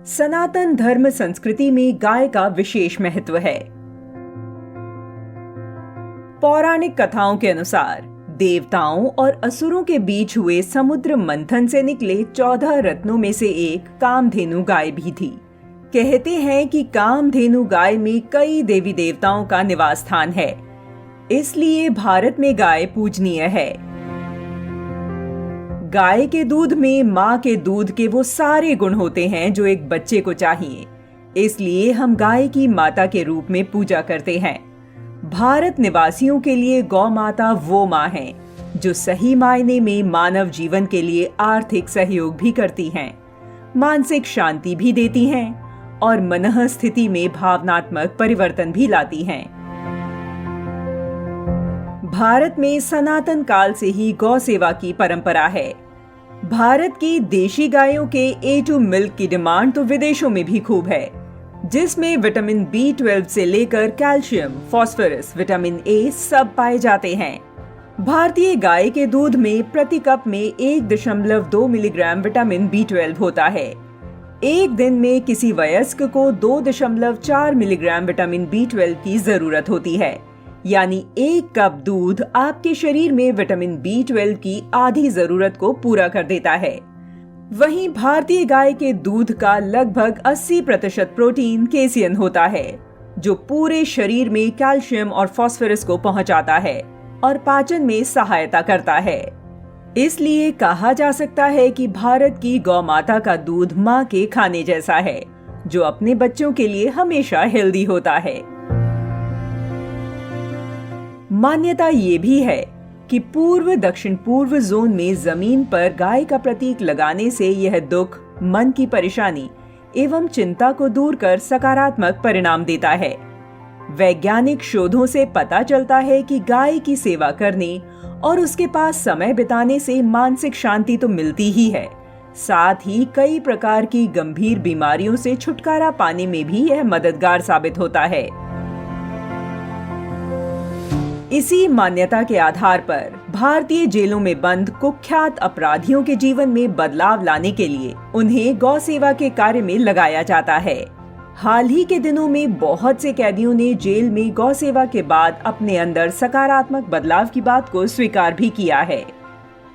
सनातन धर्म संस्कृति में गाय का विशेष महत्व है। पौराणिक कथाओं के अनुसार देवताओं और असुरों के बीच हुए समुद्र मंथन से निकले 14 रत्नों में से एक कामधेनु गाय भी थी। कहते हैं कि कामधेनु गाय में कई देवी देवताओं का निवास स्थान है, इसलिए भारत में गाय पूजनीय है। गाय के दूध में माँ के दूध के वो सारे गुण होते हैं जो एक बच्चे को चाहिए, इसलिए हम गाय की माता के रूप में पूजा करते हैं। भारत निवासियों के लिए गौ माता वो माँ है जो सही मायने में मानव जीवन के लिए आर्थिक सहयोग भी करती हैं, मानसिक शांति भी देती हैं और मनः स्थिति में भावनात्मक परिवर्तन भी लाती हैं। भारत में सनातन काल से ही गौ सेवा की परंपरा है। भारत की देशी गायों के A2 मिल्क की डिमांड तो विदेशों में भी खूब है, जिसमें विटामिन B12 से लेकर कैल्शियम, फास्फोरस, विटामिन A सब पाए जाते हैं। भारतीय गाय के दूध में प्रति कप में 1.2 मिलीग्राम विटामिन B12 होता है। एक दिन में किसी वयस्क को 2.4 मिलीग्राम विटामिन B12 की जरूरत होती है, यानी एक कप दूध आपके शरीर में विटामिन B12 की आधी जरूरत को पूरा कर देता है। वहीं भारतीय गाय के दूध का लगभग 80% प्रोटीन केसियन होता है, जो पूरे शरीर में कैल्शियम और फास्फोरस को पहुंचाता है और पाचन में सहायता करता है। इसलिए कहा जा सकता है कि भारत की गौ माता का दूध माँ के खाने जैसा है, जो अपने बच्चों के लिए हमेशा हेल्दी होता है। मान्यता ये भी है कि पूर्व दक्षिण पूर्व जोन में जमीन पर गाय का प्रतीक लगाने से यह दुख, मन की परेशानी एवं चिंता को दूर कर सकारात्मक परिणाम देता है। वैज्ञानिक शोधों से पता चलता है कि गाय की सेवा करने और उसके पास समय बिताने से मानसिक शांति तो मिलती ही है, साथ ही कई प्रकार की गंभीर बीमारियों से छुटकारा पाने में भी यह मददगार साबित होता है। इसी मान्यता के आधार पर भारतीय जेलों में बंद कुख्यात अपराधियों के जीवन में बदलाव लाने के लिए उन्हें गौ सेवा के कार्य में लगाया जाता है। हाल ही के दिनों में बहुत से कैदियों ने जेल में गौ सेवा के बाद अपने अंदर सकारात्मक बदलाव की बात को स्वीकार भी किया है।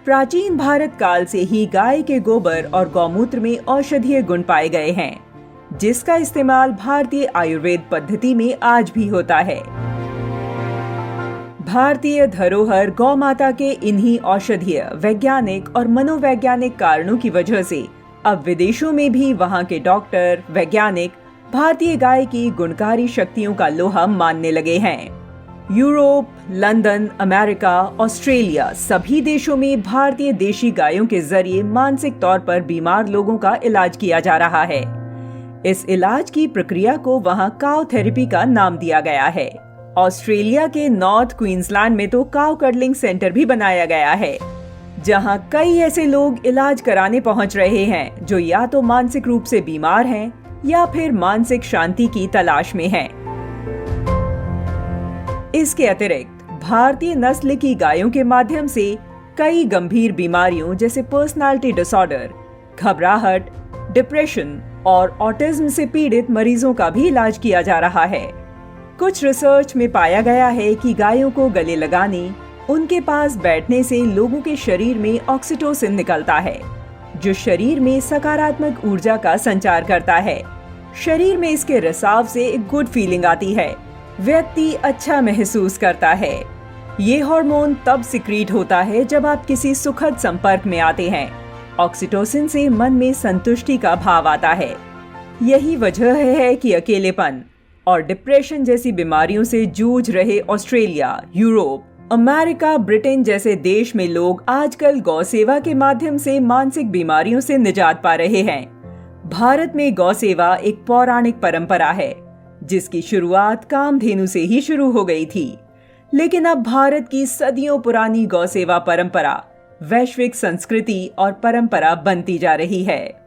प्राचीन भारत काल से ही गाय के गोबर और गौमूत्र में औषधीय गुण पाए गए हैं, जिसका इस्तेमाल भारतीय आयुर्वेद पद्धति में आज भी होता है। भारतीय धरोहर गौ माता के इन्हीं औषधीय, वैज्ञानिक और मनोवैज्ञानिक कारणों की वजह से अब विदेशों में भी वहां के डॉक्टर, वैज्ञानिक भारतीय गाय की गुणकारी शक्तियों का लोहा मानने लगे हैं। यूरोप, लंदन, अमेरिका, ऑस्ट्रेलिया सभी देशों में भारतीय देशी गायों के जरिए मानसिक तौर पर बीमार लोगों का इलाज किया जा रहा है। इस इलाज की प्रक्रिया को वहां काउ थेरेपी का नाम दिया गया है। ऑस्ट्रेलिया के नॉर्थ क्वींसलैंड में तो काउ कडलिंग सेंटर भी बनाया गया है, जहां कई ऐसे लोग इलाज कराने पहुंच रहे हैं जो या तो मानसिक रूप से बीमार हैं या फिर मानसिक शांति की तलाश में हैं। इसके अतिरिक्त भारतीय नस्ल की गायों के माध्यम से कई गंभीर बीमारियों जैसे पर्सनालिटी डिसऑर्डर, घबराहट, डिप्रेशन और ऑटिज्म से पीड़ित मरीजों का भी इलाज किया जा रहा है। कुछ रिसर्च में पाया गया है कि गायों को गले लगाने, उनके पास बैठने से लोगों के शरीर में ऑक्सीटोसिन निकलता है, जो शरीर में सकारात्मक ऊर्जा का संचार करता है। शरीर में इसके रिसाव से एक गुड फीलिंग आती है, व्यक्ति अच्छा महसूस करता है। ये हार्मोन तब सिक्रीट होता है जब आप किसी सुखद संपर्क में आते हैं। ऑक्सीटोसिन से मन में संतुष्टि का भाव आता है। यही वजह है कि अकेलेपन और डिप्रेशन जैसी बीमारियों से जूझ रहे ऑस्ट्रेलिया, यूरोप, अमेरिका, ब्रिटेन जैसे देश में लोग आजकल गौ सेवा के माध्यम से मानसिक बीमारियों से निजात पा रहे हैं। भारत में गौ सेवा एक पौराणिक परंपरा है, जिसकी शुरुआत कामधेनु से ही शुरू हो गई थी, लेकिन अब भारत की सदियों पुरानी गौ सेवा परंपरा वैश्विक संस्कृति और परंपरा बनती जा रही है।